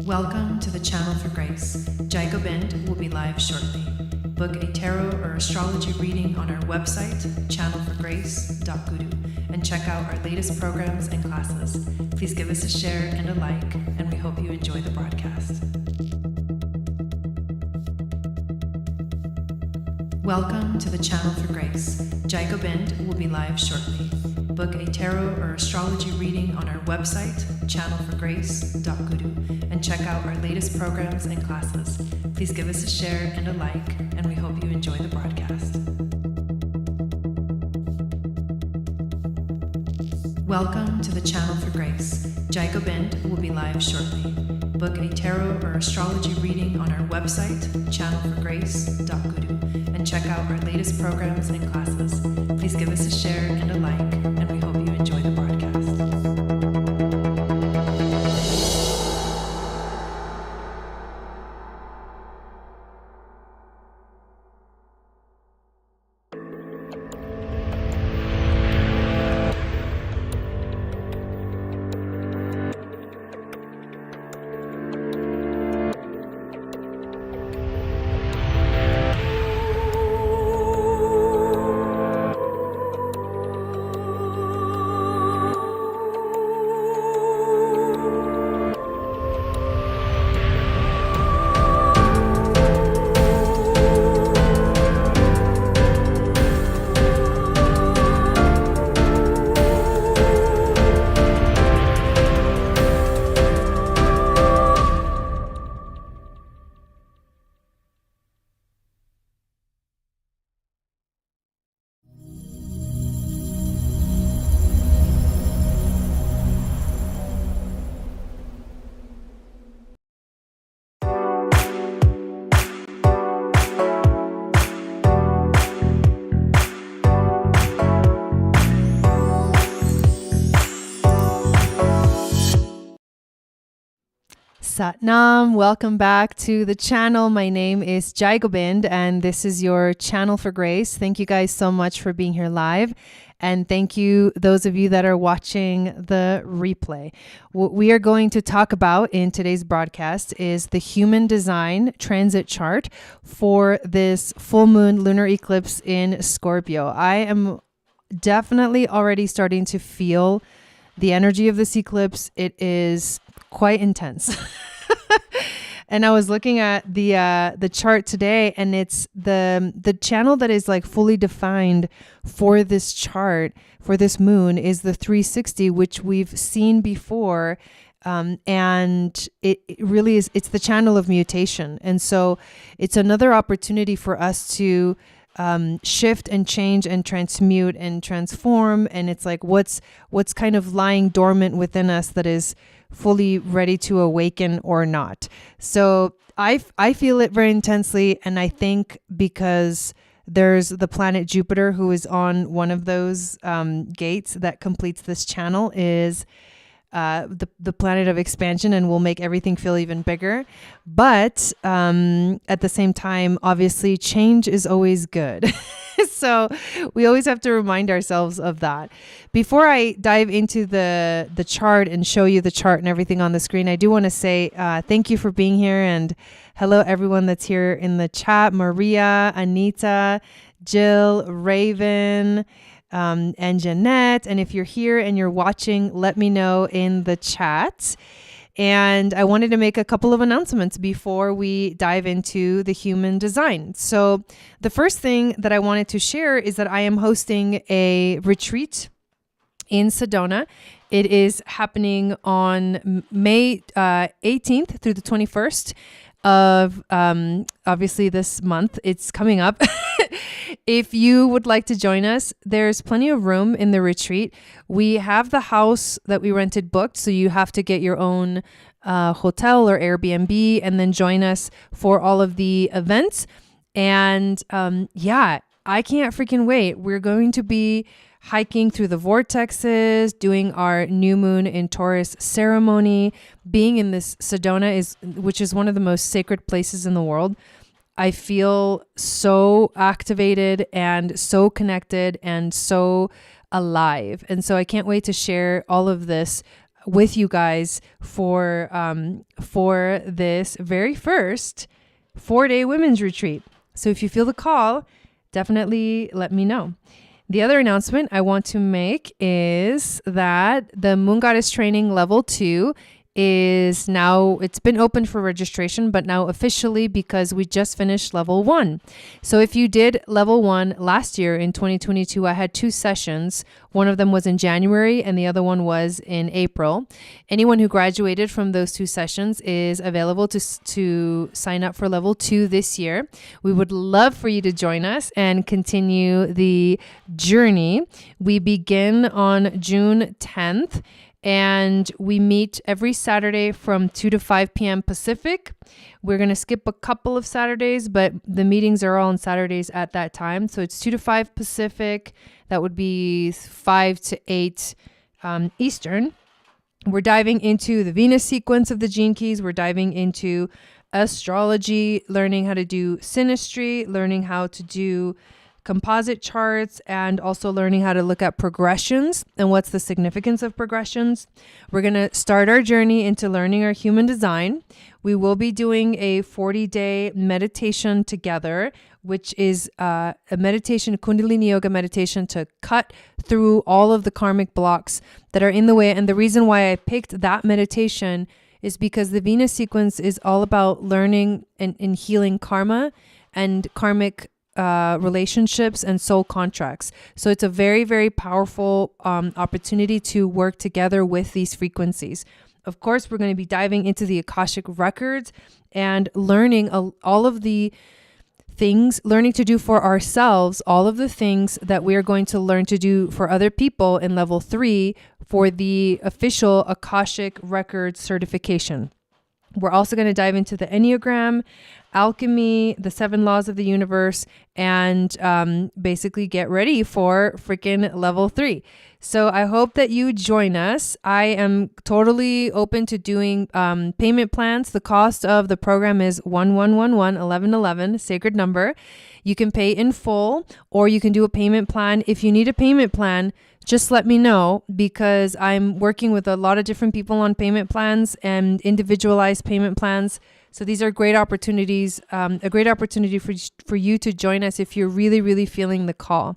Welcome to the Channel for Grace. Gobind will be live shortly. Book a tarot or astrology reading on our website, channelforgrace.guru, and check out our latest programs and classes. Please give us a share and a like, and we hope you enjoy the broadcast. Welcome to the Channel for Grace. Gobind will be live shortly. Book a tarot or astrology reading on our website, channelforgrace.guru, and check out our latest programs and classes. Please give us a share and a like, and we hope you enjoy the broadcast. Welcome to the Channel for Grace. Gobind will be live shortly. Book a tarot or astrology reading on our website, channelforgrace.guru, and check out our latest programs and classes. Please give us a share and a like, and we hope you enjoy the broadcast. Satnam, welcome back to the channel. My name is Gobind, and this is your Channel for Grace. Thank you guys so much for being here live, and thank you those of you that are watching the replay. What we are going to talk about in today's broadcast is the human design transit chart for this full moon lunar eclipse in Scorpio. I am definitely already starting to feel the energy of this eclipse. It is quite intense. And I was looking at the chart today, and it's the channel that is like fully defined for this chart, for this moon, is the 360, which we've seen before. And it really is, it's the channel of mutation. And so it's another opportunity for us to shift and change and transmute and transform. And it's like, what's kind of lying dormant within us that is fully ready to awaken or not. So I feel it very intensely. And I think because there's the planet Jupiter, who is on one of those gates that completes this channel, is the planet of expansion and will make everything feel even bigger. But at the same time, obviously, change is always good. So we always have to remind ourselves of that. Before I dive into the chart and show you the chart and everything on the screen, I do want to say thank you for being here, and hello everyone that's here in the chat: Maria, Anita, Jill, Raven, and Jeanette. And if you're here and you're watching, let me know in the chat. And I wanted to make a couple of announcements before we dive into the human design. So the first thing that I wanted to share is that I am hosting a retreat in Sedona. It is happening on May 18th through the 21st of obviously this month. It's coming up. If you would like to join us, there's plenty of room in the retreat. We have the house that we rented booked, so you have to get your own hotel or Airbnb and then join us for all of the events. And yeah, I can't freaking wait. We're going to be hiking through the vortexes, doing our new moon in Taurus ceremony, being in this Sedona, which is one of the most sacred places in the world. I feel so activated and so connected and so alive. And so I can't wait to share all of this with you guys for this very first 4-day women's retreat. So if you feel the call, definitely let me know. The other announcement I want to make is that the Moon Goddess Training Level 2 is now, it's been open for registration, but now officially because we just finished level 1. So if you did level 1 last year in 2022, I had 2 sessions. One of them was in January and the other one was in April. Anyone who graduated from those 2 sessions is available to sign up for level 2 this year. We would love for you to join us and continue the journey. We begin on June 10th. And we meet every Saturday from 2 to 5 p.m. Pacific. We're going to skip a couple of Saturdays, but the meetings are all on Saturdays at that time. So it's 2 to 5 Pacific. That would be 5 to 8 Eastern. We're diving into the Venus sequence of the gene keys. We're diving into astrology, learning how to do synastry, learning how to do composite charts, and also learning how to look at progressions and what's the significance of progressions. We're going to start our journey into learning our human design. We will be doing a 40-day meditation together, which is a meditation, Kundalini Yoga meditation, to cut through all of the karmic blocks that are in the way. And the reason why I picked that meditation is because the Venus sequence is all about learning and healing karma and karmic relationships and soul contracts. So it's a very, very powerful opportunity to work together with these frequencies. Of course, we're going to be diving into the Akashic records and learning all of the things, learning to do for ourselves, all of the things that we are going to learn to do for other people in level 3 for the official Akashic records certification. We're also going to dive into the Enneagram, alchemy, the 7 laws of the universe, and basically get ready for freaking level 3. So I hope that you join us. I am totally open to doing payment plans. The cost of the program is 1111 sacred number. You can pay in full or you can do a payment plan. If you need a payment plan, just let me know, because I'm working with a lot of different people on payment plans and individualized payment plans. So these are great opportunities, a great opportunity for you to join us if you're really, really feeling the call.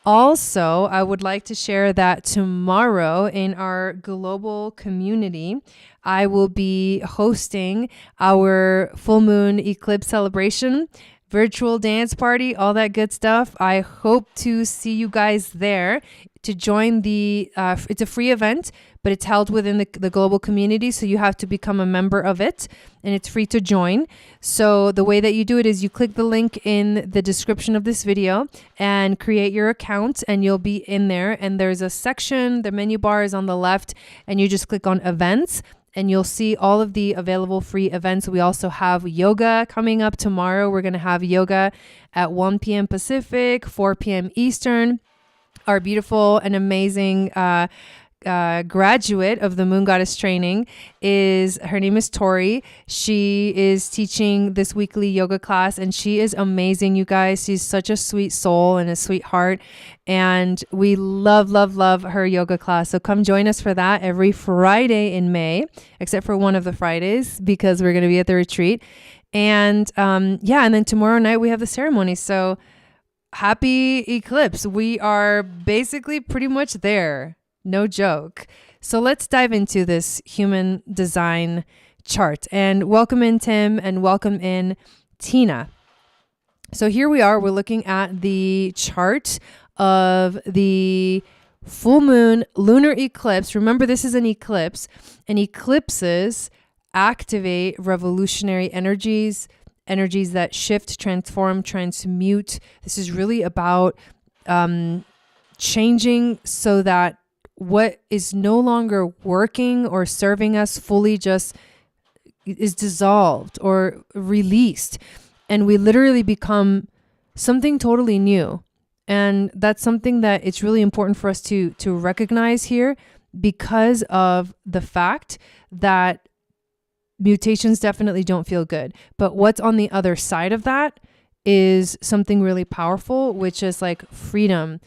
Also, I would like to share that tomorrow in our global community, I will be hosting our full moon eclipse celebration, virtual dance party, all that good stuff. I hope to see you guys there to join the, it's a free event, but it's held within the global community. So you have to become a member of it and it's free to join. So the way that you do it is you click the link in the description of this video and create your account and you'll be in there. And there's a section, the menu bar is on the left, and you just click on events and you'll see all of the available free events. We also have yoga coming up tomorrow. We're going to have yoga at 1 p.m. Pacific, 4 p.m. Eastern. Our beautiful and amazing graduate of the Moon Goddess Training her name is Tori. She is teaching this weekly yoga class and she is amazing, you guys. She's such a sweet soul and a sweetheart. And we love, love, love her yoga class. So come join us for that every Friday in May, except for one of the Fridays because we're going to be at the retreat. And and then tomorrow night we have the ceremony. So happy eclipse. We are basically pretty much there. No joke. So let's dive into this human design chart. And welcome in Tim and welcome in Tina. So here we are. We're looking at the chart of the full moon lunar eclipse. Remember, this is an eclipse, and eclipses activate revolutionary energies that shift, transform, transmute. This is really about changing so that what is no longer working or serving us fully just is dissolved or released. And we literally become something totally new. And that's something that it's really important for us to recognize here, because of the fact that mutations definitely don't feel good. But what's on the other side of that is something really powerful, which is like freedom,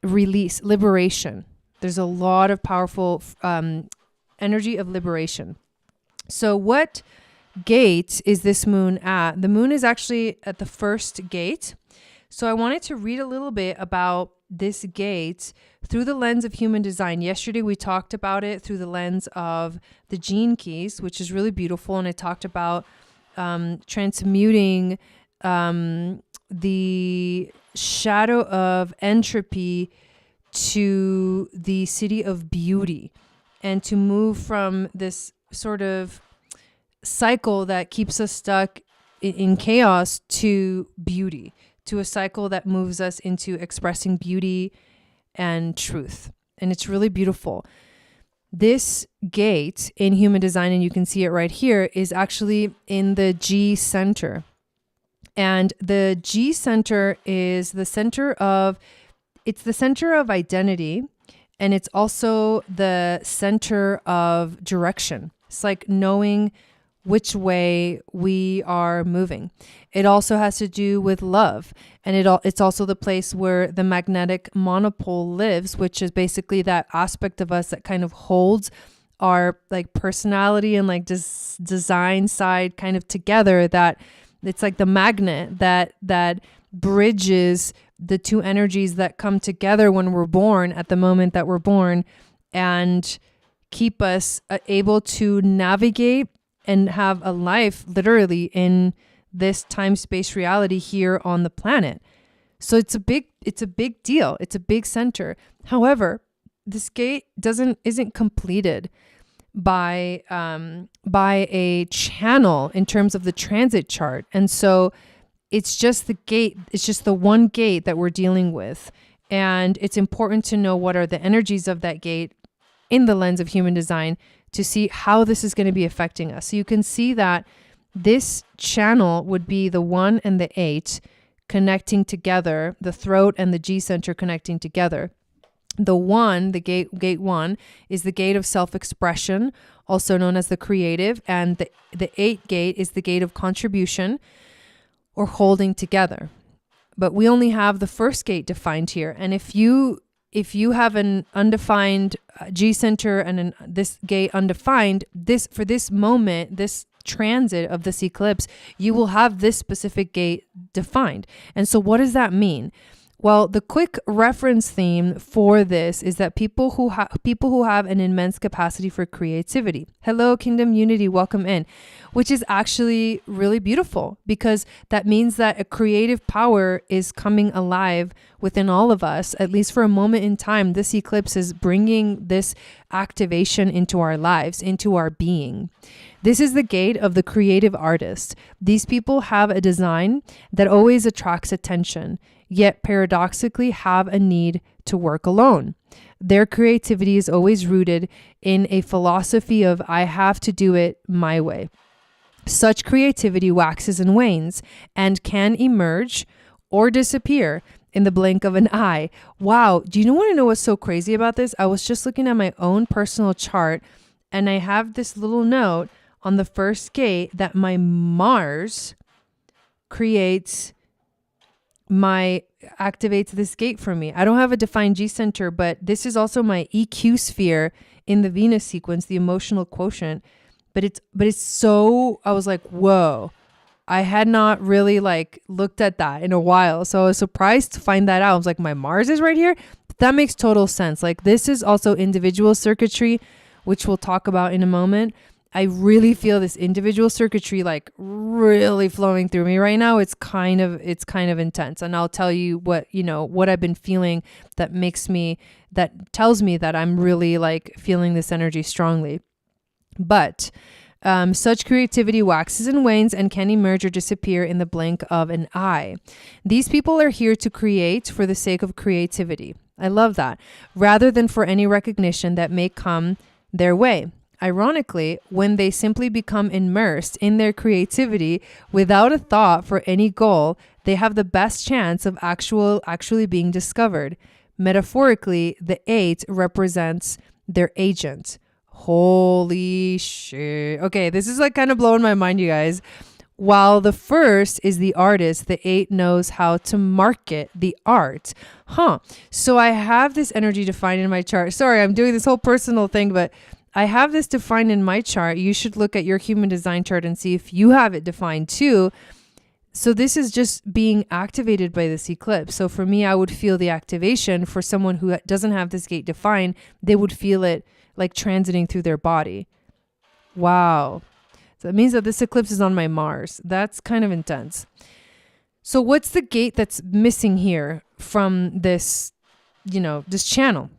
release, liberation. There's a lot of powerful energy of liberation. So what gate is this moon at? The moon is actually at the first gate. So I wanted to read a little bit about this gate through the lens of human design. Yesterday we talked about it through the lens of the gene keys, which is really beautiful. And I talked about transmuting the shadow of entropy to the city of beauty, and to move from this sort of cycle that keeps us stuck in chaos to beauty, to a cycle that moves us into expressing beauty and truth. And it's really beautiful. This gate in human design, and you can see it right here, is actually in the G center. And the G center is the center of, it's the center of identity. And it's also the center of direction. It's like knowing which way we are moving. It also has to do with love. And it's also the place where the magnetic monopole lives, which is basically that aspect of us that kind of holds our like personality and like design side kind of together, that it's like the magnet that bridges the two energies that come together when we're born, at the moment that we're born, and keep us able to navigate and have a life literally in this time-space reality here on the planet. So it's a big deal. It's a big center. However, this gate isn't completed by a channel in terms of the transit chart. And so it's just the gate. It's just the one gate that we're dealing with. And it's important to know what are the energies of that gate in the lens of human design to see how this is going to be affecting us. So you can see that this channel would be the 1 and the 8 connecting together, the throat and the G center connecting together. The 1, the gate 1, is the gate of self-expression, also known as the creative, and the 8 gate is the gate of contribution or holding together. But we only have the first gate defined here. And if you have an undefined G center and this gate undefined, for this moment, this transit of this eclipse, you will have this specific gate defined. And so what does that mean? Well, the quick reference theme for this is that people who have an immense capacity for creativity. Hello, Kingdom Unity, welcome in, which is actually really beautiful, because that means that a creative power is coming alive within all of us, at least for a moment in time. This eclipse is bringing this activation into our lives, into our being. This is the gate of the creative artist. These people have a design that always attracts attention, yet paradoxically have a need to work alone. Their creativity is always rooted in a philosophy of, I have to do it my way. Such creativity waxes and wanes and can emerge or disappear in the blink of an eye. Wow. Do you want to know what's so crazy about this? I was just looking at my own personal chart, and I have this little note on the first gate that my Mars activates this gate for me. I don't have a defined G center, but this is also my EQ sphere in the Venus sequence, the emotional quotient. But it's so, I was like, whoa, I had not really like looked at that in a while. So I was surprised to find that out. I was like, my Mars is right here. That makes total sense. Like, this is also individual circuitry, which we'll talk about in a moment. I really feel this individual circuitry like really flowing through me right now. It's kind of intense. And I'll tell you what I've been feeling that tells me that I'm really like feeling this energy strongly. But such creativity waxes and wanes and can emerge or disappear in the blink of an eye. These people are here to create for the sake of creativity. I love that. Rather than for any recognition that may come their way. Ironically, when they simply become immersed in their creativity without a thought for any goal, they have the best chance of actually being discovered. Metaphorically, the 8 represents their agent. Holy shit. Okay, this is like kind of blowing my mind, you guys. While the first is the artist, the 8 knows how to market the art. So I have this energy defined in my chart. Sorry, I'm doing this whole personal thing, but I have this defined in my chart. You should look at your human design chart and see if you have it defined too. So this is just being activated by this eclipse. So for me, I would feel the activation. For someone who doesn't have this gate defined, they would feel it like transiting through their body. Wow. So that means that this eclipse is on my Mars. That's kind of intense. So what's the gate that's missing here from this, this channel?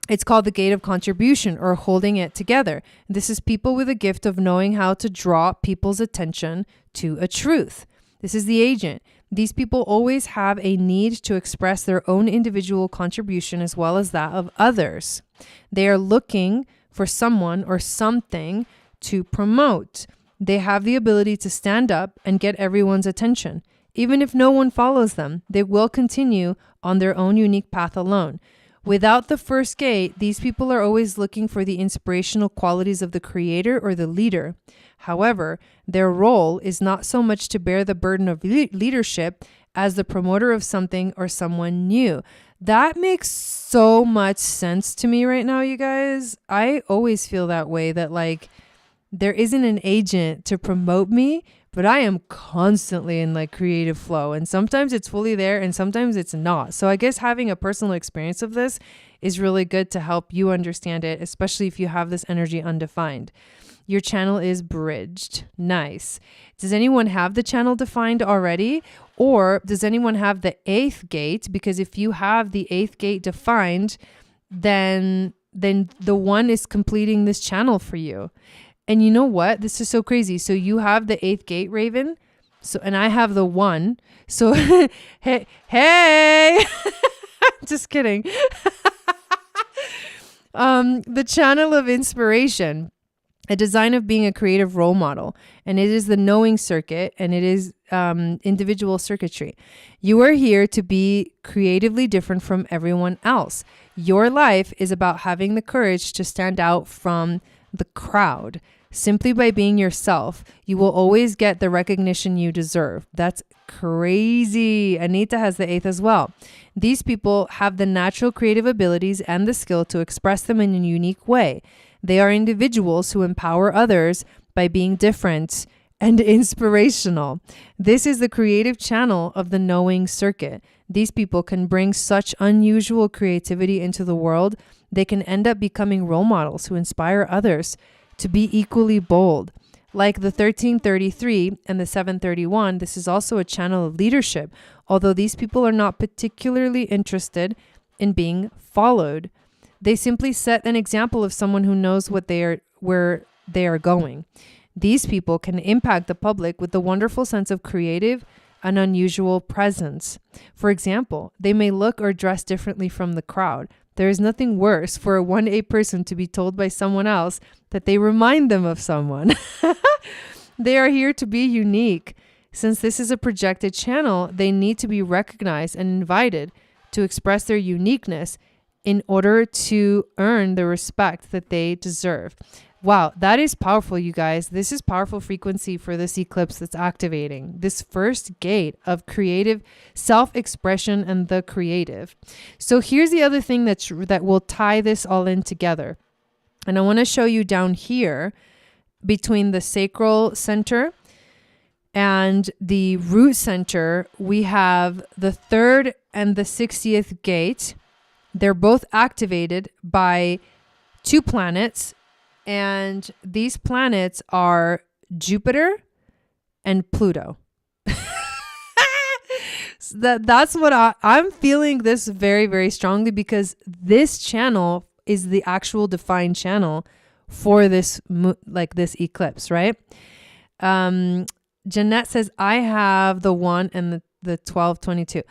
It's called the gate of contribution, or holding it together. This is people with a gift of knowing how to draw people's attention to a truth. This is the agent. These people always have a need to express their own individual contribution as well as that of others. They are looking for someone or something to promote. They have the ability to stand up and get everyone's attention. Even if no one follows them, they will continue on their own unique path alone. Without the first gate, these people are always looking for the inspirational qualities of the creator or the leader. However, their role is not so much to bear the burden of leadership as the promoter of something or someone new. That makes so much sense to me right now, you guys. I always feel that way, that like there isn't an agent to promote me, but I am constantly in like creative flow, and sometimes it's fully there and sometimes it's not. So I guess having a personal experience of this is really good to help you understand it, especially if you have this energy undefined. Your channel is bridged. Nice. Does anyone have the channel defined already? Or does anyone have the 8th gate? Because if you have the 8th gate defined, then the 1 is completing this channel for you. And you know what? This is so crazy. So you have the 8th gate, Raven. So, and I have the 1. So, hey, just kidding. The channel of inspiration, a design of being a creative role model. And it is the knowing circuit, and it is individual circuitry. You are here to be creatively different from everyone else. Your life is about having the courage to stand out from the crowd. Simply by being yourself, you will always get the recognition you deserve. That's crazy. Anita has the 8th as well. These people have the natural creative abilities and the skill to express them in a unique way. They are individuals who empower others by being different and inspirational. This is the creative channel of the knowing circuit. These people can bring such unusual creativity into the world. They can end up becoming role models who inspire others to be equally bold. Like the 1333 and the 731, this is also a channel of leadership, although these people are not particularly interested in being followed. They simply set an example of someone who knows where they are going. These people can impact the public with the wonderful sense of creative and unusual presence. For example, they may look or dress differently from the crowd. There is nothing worse for a 1A person to be told by someone else that they remind them of someone. They are here to be unique. Since this is a projected channel, they need to be recognized and invited to express their uniqueness in order to earn the respect that they deserve. Wow, that is powerful, you guys. This is powerful frequency for this eclipse that's activating this first gate of creative self-expression and the creative. So here's the other thing that will tie this all in together. And I want to show you down here between the sacral center and the root center, we have the 3rd and the 60th gate. They're both activated by 2 planets. And these planets are Jupiter and Pluto. That's what I'm feeling this very, very strongly, because this channel is the actual defined channel for this this eclipse, right? Jeanette says, I have the 1 and the 1222.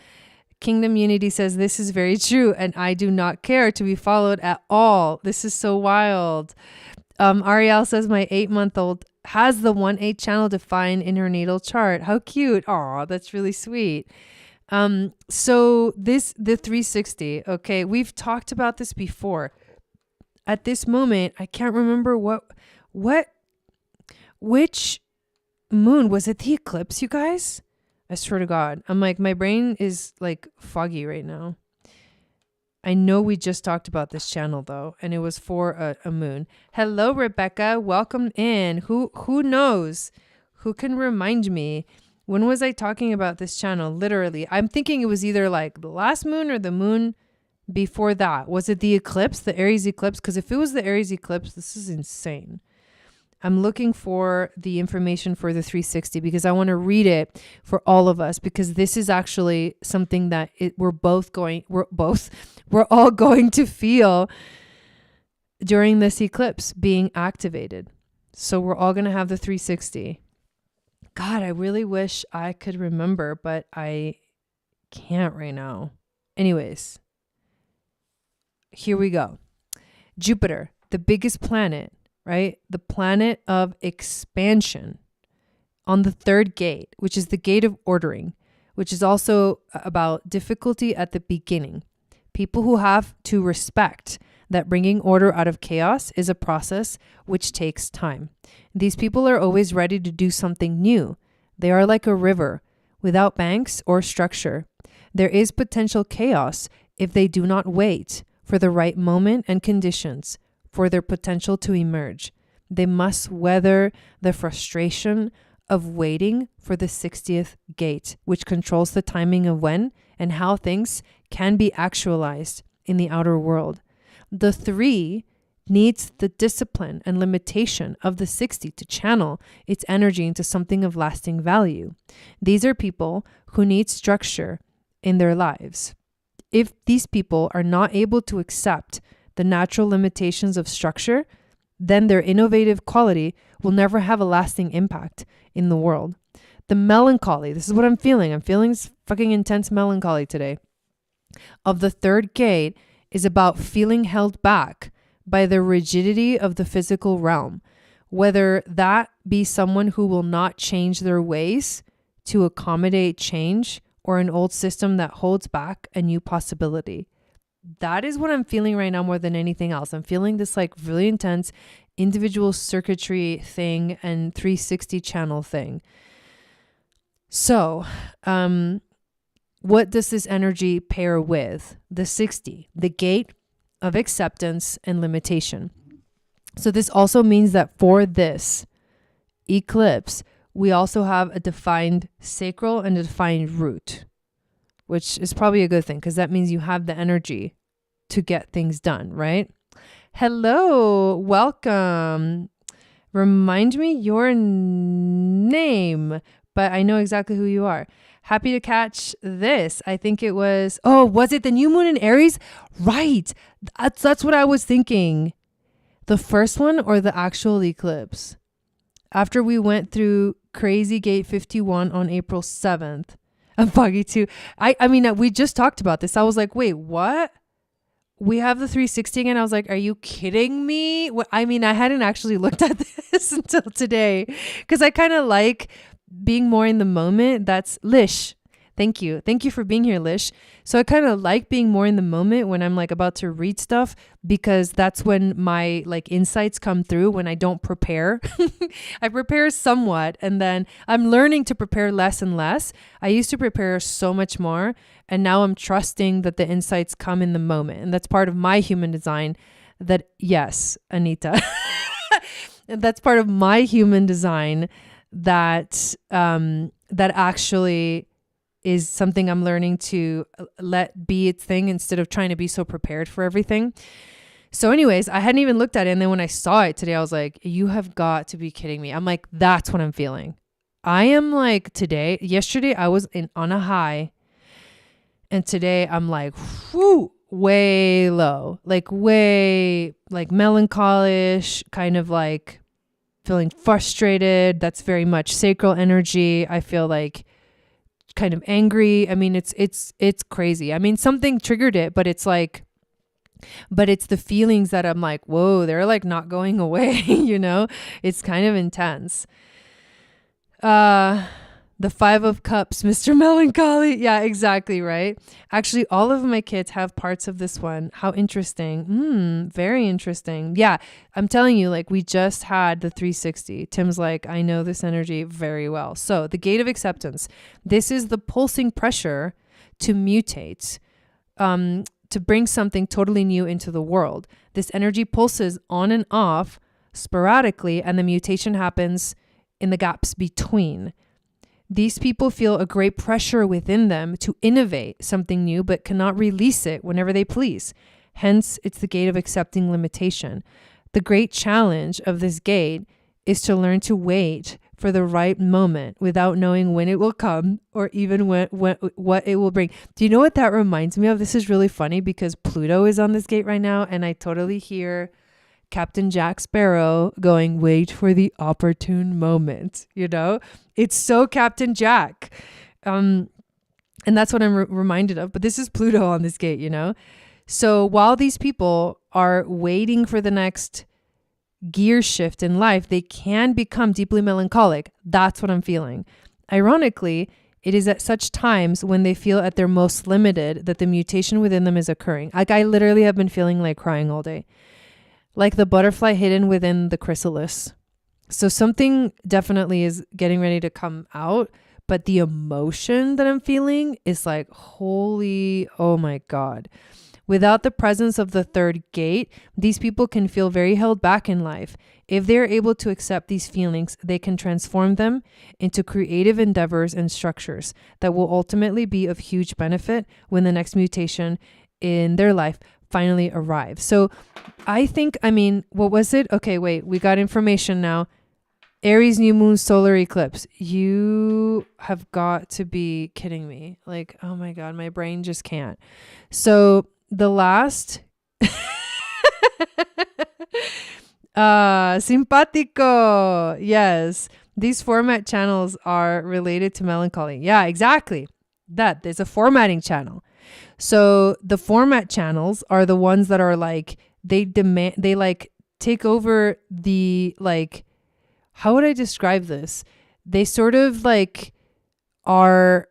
Kingdom Unity says, this is very true, and I do not care to be followed at all. This is so wild. Ariel says, my 8-month-old has the 1/8 channel defined in her natal chart. How cute. Aw, that's really sweet. So the 360, okay, we've talked about this before. At this moment, I can't remember which moon was it, the eclipse, you guys? I swear to God. I'm like, my brain is like foggy right now. I know we just talked about this channel though, and it was for a moon. Hello, Rebecca. Welcome in. Who knows? Who can remind me? When was I talking about this channel? Literally, I'm thinking it was either like the last moon or the moon before that. Was it the eclipse, the Aries eclipse? Because if it was the Aries eclipse, this is insane. I'm looking for the information for the 360 because I want to read it for all of us, because this is actually something that we're all going to feel during this eclipse being activated. So we're all going to have the 360. God, I really wish I could remember, but I can't right now. Anyways, here we go. Jupiter, the biggest planet, right? The planet of expansion on the third gate, which is the gate of ordering, which is also about difficulty at the beginning. People who have to respect that bringing order out of chaos is a process which takes time. These people are always ready to do something new. They are like a river without banks or structure. There is potential chaos if they do not wait for the right moment and conditions for their potential to emerge. They must weather the frustration of waiting for the 60th gate, which controls the timing of when and how things can be actualized in the outer world. The 3 needs the discipline and limitation of the 60 to channel its energy into something of lasting value. These are people who need structure in their lives. If these people are not able to accept the natural limitations of structure, then their innovative quality will never have a lasting impact in the world. The melancholy, this is what I'm feeling. I'm feeling fucking intense melancholy today, of the third gate is about feeling held back by the rigidity of the physical realm, whether that be someone who will not change their ways to accommodate change or an old system that holds back a new possibility. That is what I'm feeling right now more than anything else. I'm feeling this like really intense individual circuitry thing and 360 channel thing. So, what does this energy pair with? The 60, the gate of acceptance and limitation. So this also means that for this eclipse, we also have a defined sacral and a defined root, which is probably a good thing because that means you have the energy to get things done, right? Hello, welcome. Remind me your name, but I know exactly who you are. Happy to catch this. I think it was, was it the new moon in Aries? Right. That's what I was thinking. The first one or the actual eclipse? After we went through Crazy Gate 51 on April 7th. I'm foggy too. I mean, we just talked about this. I was like, wait, what? We have the 360 again. I was like, are you kidding me? I mean, I hadn't actually looked at this until today because I kind of like being more in the moment. That's Lish. Thank you. Thank you for being here, Lish. So I kind of like being more in the moment when I'm like about to read stuff, because that's when my like insights come through when I don't prepare. I prepare somewhat, and then I'm learning to prepare less and less. I used to prepare so much more, and now I'm trusting that the insights come in the moment. And that's part of my human design that, yes, Anita, that's part of my human design that, that actually is something I'm learning to let be its thing instead of trying to be so prepared for everything. So anyways, I hadn't even looked at it. And then when I saw it today, I was like, you have got to be kidding me. I'm like, that's what I'm feeling. I am like yesterday I was on a high, and today I'm like, whew, way low, like way like melancholish, kind of like feeling frustrated. That's very much sacral energy. I feel like kind of angry. I mean, it's crazy. I mean, something triggered it, but it's the feelings that I'm like, whoa, they're like not going away. You know, it's kind of intense. The 5 of Cups, Mr. Melancholy. Yeah, exactly. Right. Actually, all of my kids have parts of this one. How interesting. Very interesting. Yeah. I'm telling you, like, we just had the 360. Tim's like, I know this energy very well. So the gate of acceptance, this is the pulsing pressure to mutate. to bring something totally new into the world. This energy pulses on and off sporadically, and the mutation happens in the gaps between. These people feel a great pressure within them to innovate something new, but cannot release it whenever they please. Hence, it's the gate of accepting limitation. The great challenge of this gate is to learn to wait for the right moment without knowing when it will come or even what it will bring. Do you know what that reminds me of? This is really funny because Pluto is on this gate right now, and I totally hear Captain Jack Sparrow going, wait for the opportune moment. You know, it's so Captain Jack. And that's what I'm reminded of. But this is Pluto on this gate, you know. So while these people are waiting for the next gear shift in life, they can become deeply melancholic. That's what I'm feeling. Ironically, it is at such times when they feel at their most limited that the mutation within them is occurring. Like I literally have been feeling like crying all day. Like the butterfly hidden within the chrysalis. So something definitely is getting ready to come out, but the emotion that I'm feeling is like, holy, oh my God. Without the presence of the third gate, these people can feel very held back in life. If they're able to accept these feelings, they can transform them into creative endeavors and structures that will ultimately be of huge benefit when the next mutation in their life finally arrives. So I think, what was it? Okay, wait, we got information now. Aries new moon solar eclipse. You have got to be kidding me. Like, oh my God, my brain just can't. So the last simpático. Yes. These format channels are related to melancholy. Yeah, exactly. There's a formatting channel. So the format channels are the ones that are like, they take over the, like, how would I describe this? They sort of like are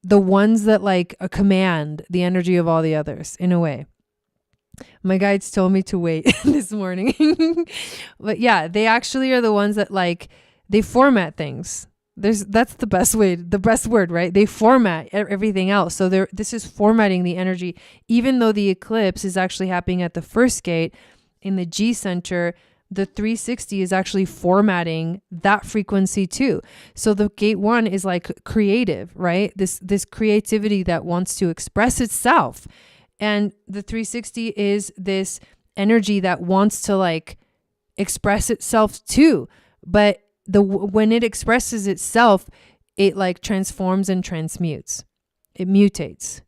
the ones that like command the energy of all the others in a way. My guides told me to wait this morning. But yeah, they actually are the ones that like, they format things. That's the best word, right? They format everything else. So this is formatting the energy, even though the eclipse is actually happening at the first gate in the G center. The 360 is actually formatting that frequency too. So the gate 1 is like creative, right? This creativity that wants to express itself. And the 360 is this energy that wants to like express itself too. But when it expresses itself, it like transforms and transmutes. It mutates.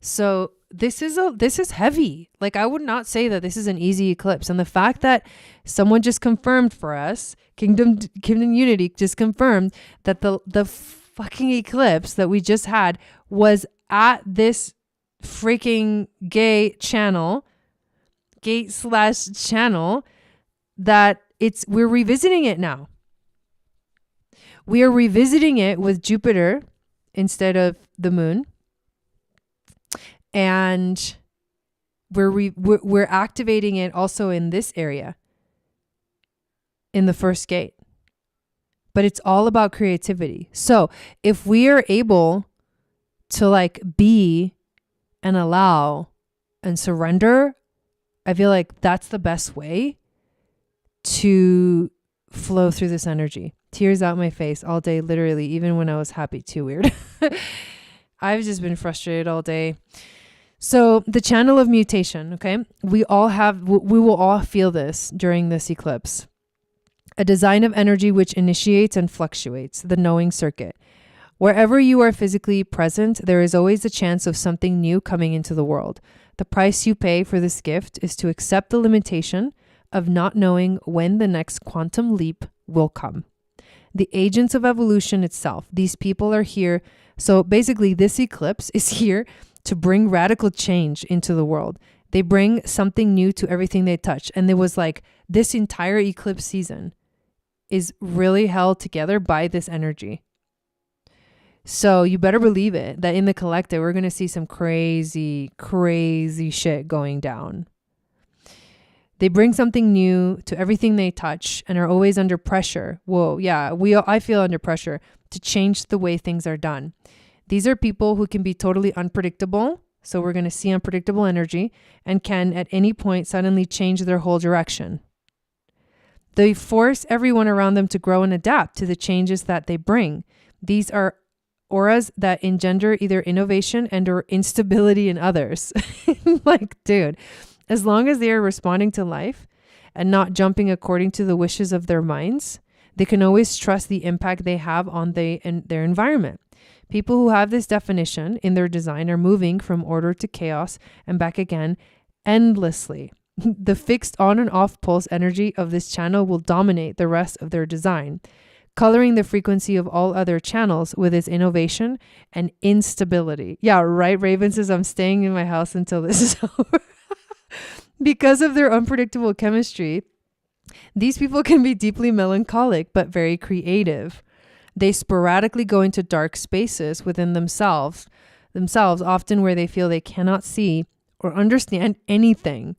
So this is heavy. Like I would not say that this is an easy eclipse. And the fact that someone just confirmed for us, Kingdom Unity just confirmed that the fucking eclipse that we just had was at this freaking gate/channel, that we're revisiting it now. We are revisiting it with Jupiter instead of the moon. And we're activating it also in this area, in the first gate. But it's all about creativity. So if we are able to like be and allow and surrender, I feel like that's the best way to flow through this energy. Tears out my face all day, literally, even when I was happy. Too weird. I've just been frustrated all day. So the channel of mutation, okay? We will all feel this during this eclipse. A design of energy which initiates and fluctuates, the knowing circuit. Wherever you are physically present, there is always a chance of something new coming into the world. The price you pay for this gift is to accept the limitation of not knowing when the next quantum leap will come. The agents of evolution itself, these people are here. So basically this eclipse is here to bring radical change into the world. They bring something new to everything they touch. And there was like this entire eclipse season is really held together by this energy. So you better believe it that in the collective, we're going to see some crazy, crazy shit going down. They bring something new to everything they touch and are always under pressure. Whoa, yeah, I feel under pressure to change the way things are done. These are people who can be totally unpredictable, So we're going to see unpredictable energy and can at any point suddenly change their whole direction. They force everyone around them to grow and adapt to the changes that they bring. These are auras that engender either innovation and or instability in others. Like, dude, as long as they are responding to life and not jumping according to the wishes of their minds, they can always trust the impact they have on their environment. People who have this definition in their design are moving from order to chaos and back again endlessly. The fixed on and off pulse energy of this channel will dominate the rest of their design, coloring the frequency of all other channels with its innovation and instability. Yeah, right. Raven says, I'm staying in my house until this is over. Because of their unpredictable chemistry, these people can be deeply melancholic, but very creative. They sporadically go into dark spaces within themselves, often where they feel they cannot see or understand anything.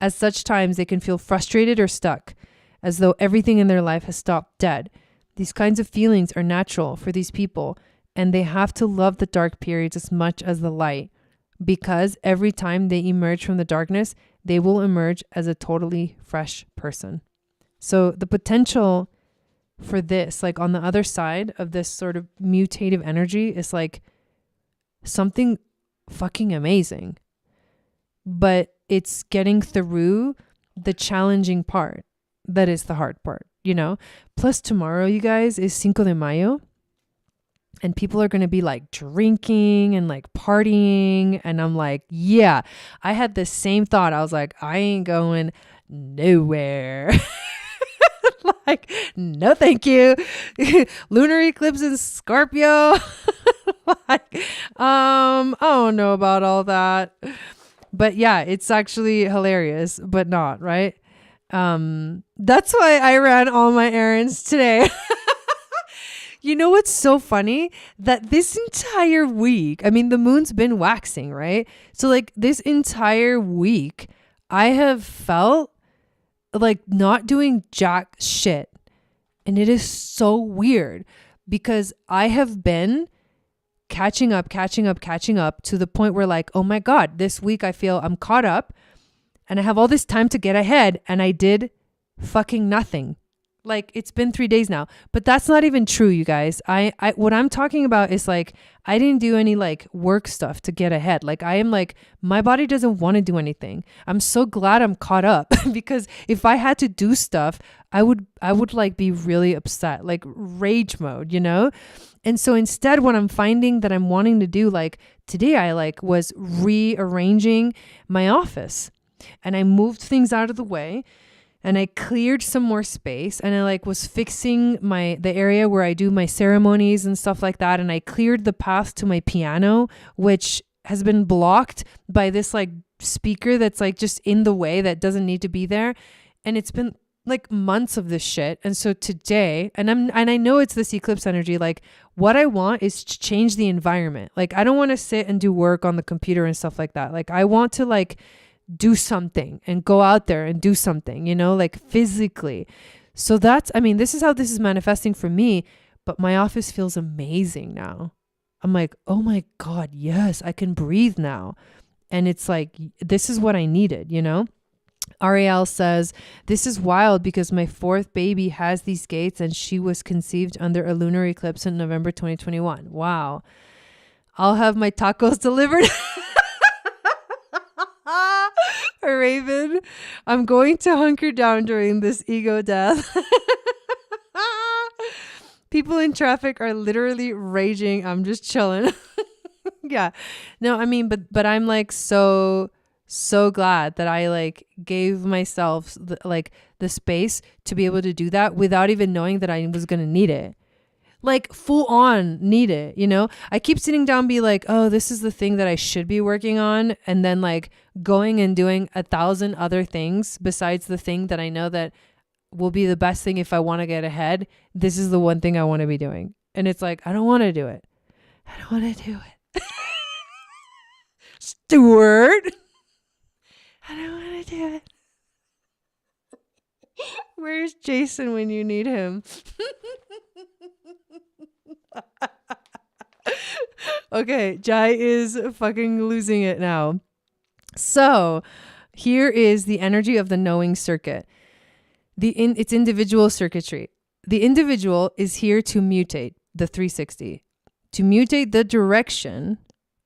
At such times, they can feel frustrated or stuck, as though everything in their life has stopped dead. These kinds of feelings are natural for these people, and they have to love the dark periods as much as the light, because every time they emerge from the darkness, they will emerge as a totally fresh person. So the potential for this, like on the other side of this sort of mutative energy, is like something fucking amazing. But it's getting through the challenging part. That is the hard part, you know? Plus tomorrow, you guys, is Cinco de Mayo. And people are going to be like drinking and like partying. And I'm like, yeah, I had the same thought. I was like, I ain't going nowhere. Like, no, thank you. Lunar eclipse in Scorpio. Like, I don't know about all that. But yeah, it's actually hilarious, but not, right? That's why I ran all my errands today. You know what's so funny? That this entire week, I mean, the moon's been waxing, right? So like this entire week, I have felt like not doing jack shit. And it is so weird because I have been catching up to the point where like, oh my God, this week I feel I'm caught up and I have all this time to get ahead and I did fucking nothing. Like it's been 3 days now, but that's not even true, you guys. I what I'm talking about is like, I didn't do any like work stuff to get ahead. Like I am like, my body doesn't want to do anything. I'm so glad I'm caught up because if I had to do stuff, I would like be really upset, like rage mode, you know? And so instead, what I'm finding that I'm wanting to do, like today, I like was rearranging my office and I moved things out of the way. And I cleared some more space and I like was fixing the area where I do my ceremonies and stuff like that. And I cleared the path to my piano, which has been blocked by this like speaker that's like just in the way that doesn't need to be there. And it's been like months of this shit. And so today, and I know it's this eclipse energy, like what I want is to change the environment. Like I don't want to sit and do work on the computer and stuff like that. Like I want to like do something and go out there and do something, you know, like physically. So that's, I mean, this is how this is manifesting for me, but my office feels amazing now. I'm like, oh my God, yes, I can breathe now. And it's like, this is what I needed, you know? Ariel says, this is wild because my fourth baby has these gates and she was conceived under a lunar eclipse in November 2021. Wow. I'll have my tacos delivered. Raven, I'm going to hunker down during this ego death. People in traffic are literally raging. I'm just chilling. Yeah. No, I mean, but I'm like so glad that I like gave myself the space to be able to do that without even knowing that I was going to need it. Like full on need it, you know? I keep sitting down, be like, oh, this is the thing that I should be working on. And then like going and doing 1,000 other things besides the thing that I know that will be the best thing if I want to get ahead. This is the one thing I want to be doing. And it's like, I don't want to do it. I don't want to do it. Stuart. I don't want to do it. Where's Jason when you need him? Okay, Jai is fucking losing it now. So here is the energy of the knowing circuit. It's individual circuitry. The individual is here to mutate the 360, to mutate the direction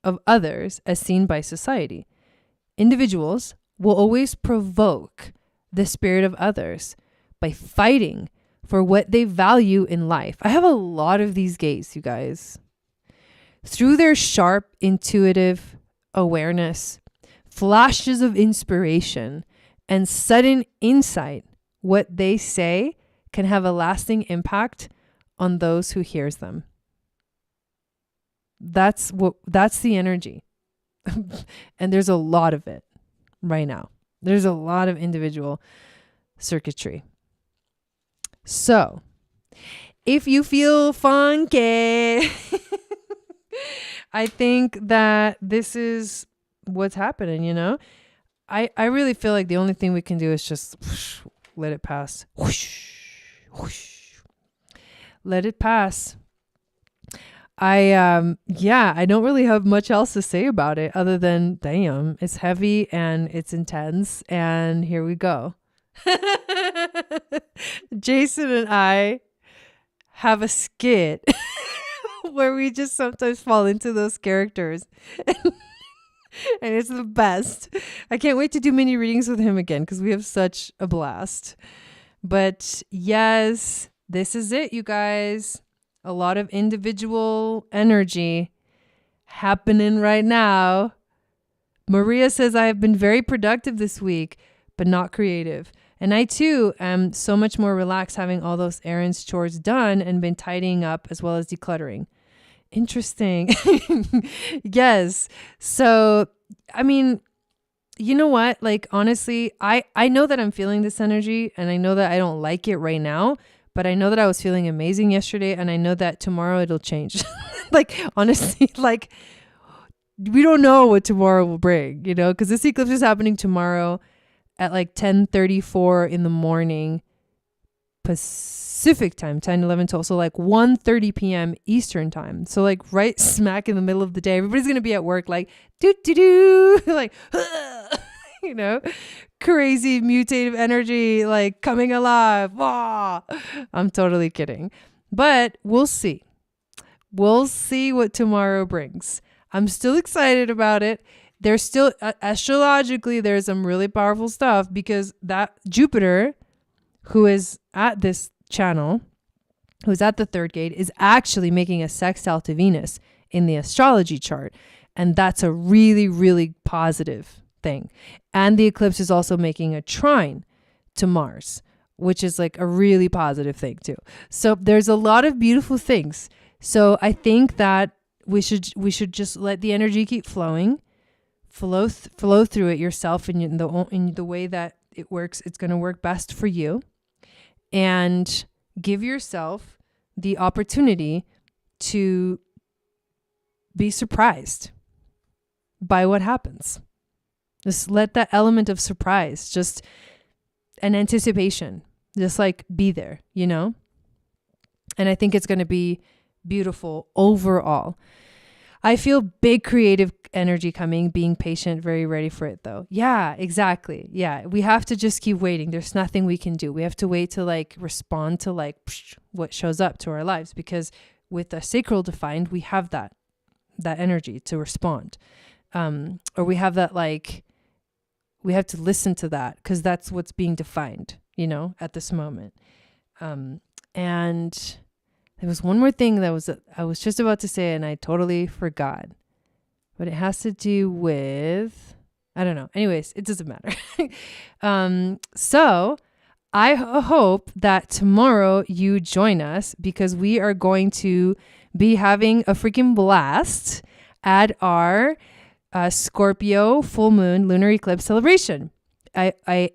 of others as seen by society. Individuals will always provoke the spirit of others by fighting for what they value in life. I have a lot of these gays, you guys. Through their sharp, intuitive awareness, flashes of inspiration, and sudden insight, what they say can have a lasting impact on those who hears them. That's the energy. And there's a lot of it right now. There's a lot of individual circuitry. So, if you feel funky, I think that this is what's happening, you know? I really feel like the only thing we can do is just whoosh, let it pass. Whoosh, whoosh. Let it pass. I don't really have much else to say about it other than, damn, it's heavy and it's intense, and here we go. Jason and I have a skit where we just sometimes fall into those characters. And it's the best. I can't wait to do mini readings with him again because we have such a blast. But yes, this is it, you guys. A lot of individual energy happening right now. Maria says, I have been very productive this week, but not creative. And I too am so much more relaxed having all those errands, chores done and been tidying up as well as decluttering. Interesting. Yes. So, I mean, you know what? Like, honestly, I know that I'm feeling this energy and I know that I don't like it right now, but I know that I was feeling amazing yesterday and I know that tomorrow it'll change. Like, honestly, like, we don't know what tomorrow will bring, you know, because this eclipse is happening tomorrow at like 10:34 in the morning Pacific time, 10, 11, 12. So like 1:30 p.m. Eastern time. So like right smack in the middle of the day, everybody's going to be at work like, do, like, you know, crazy mutative energy, like coming alive. Wah! I'm totally kidding. But we'll see. We'll see what tomorrow brings. I'm still excited about it. There's still, astrologically, there's some really powerful stuff because that Jupiter, who is at this channel, who's at the third gate, is actually making a sextile to Venus in the astrology chart. And that's a really, really positive thing. And the eclipse is also making a trine to Mars, which is like a really positive thing too. So there's a lot of beautiful things. So I think that we should just let the energy keep flowing, flow through it yourself in the way that it works. It's going to work best for you, and give yourself the opportunity to be surprised by what happens. Just let that element of surprise, just an anticipation, just like be there, you know? And I think it's going to be beautiful overall. I feel big creative energy coming, being patient, very ready for it though. Yeah, exactly. Yeah. We have to just keep waiting. There's nothing we can do. We have to wait to like respond to like what shows up to our lives, because with the sacral defined, we have that energy to respond. Or we have that, like, we have to listen to that because that's what's being defined, you know, at this moment. And there was one more thing that I was just about to say and I totally forgot. But it has to do with, I don't know. Anyways, it doesn't matter. So I hope that tomorrow you join us, because we are going to be having a freaking blast at our Scorpio full moon lunar eclipse celebration. I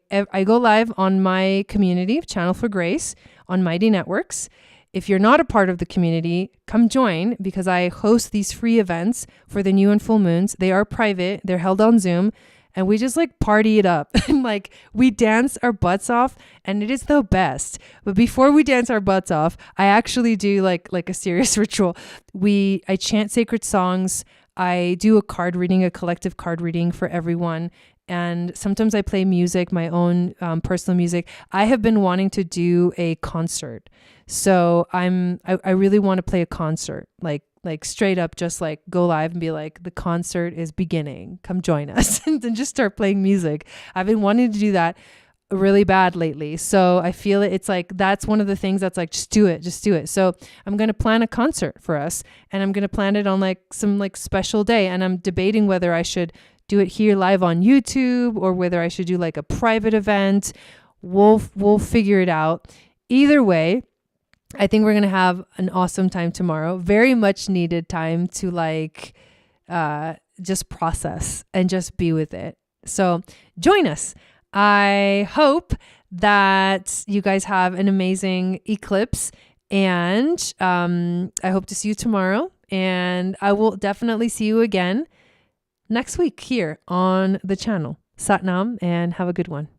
go live on my community, Channel for Grace, on Mighty Networks. If you're not a part of the community, come join, because I host these free events for the new and full moons. They are private. They're held on Zoom. and we just like party it up. And like we dance our butts off, and it is the best. But before we dance our butts off, I actually do like a serious ritual. I chant sacred songs. I do a card reading, a collective card reading for everyone. And sometimes I play music, my own personal music. I have been wanting to do a concert. So I really want to play a concert, like straight up, just like go live and be like, the concert is beginning. Come join us. And then just start playing music. I've been wanting to do that really bad lately. So I feel it's like, that's one of the things that's like, just do it. So I'm going to plan a concert for us, and I'm going to plan it on like some like special day. And I'm debating whether I should do it here live on YouTube or whether I should do like a private event. We'll figure it out. Either way, I think we're going to have an awesome time tomorrow. Very much needed time to like just process and just be with it. So join us. I hope that you guys have an amazing eclipse, and I hope to see you tomorrow, and I will definitely see you again next week here on the channel. Satnam, and have a good one.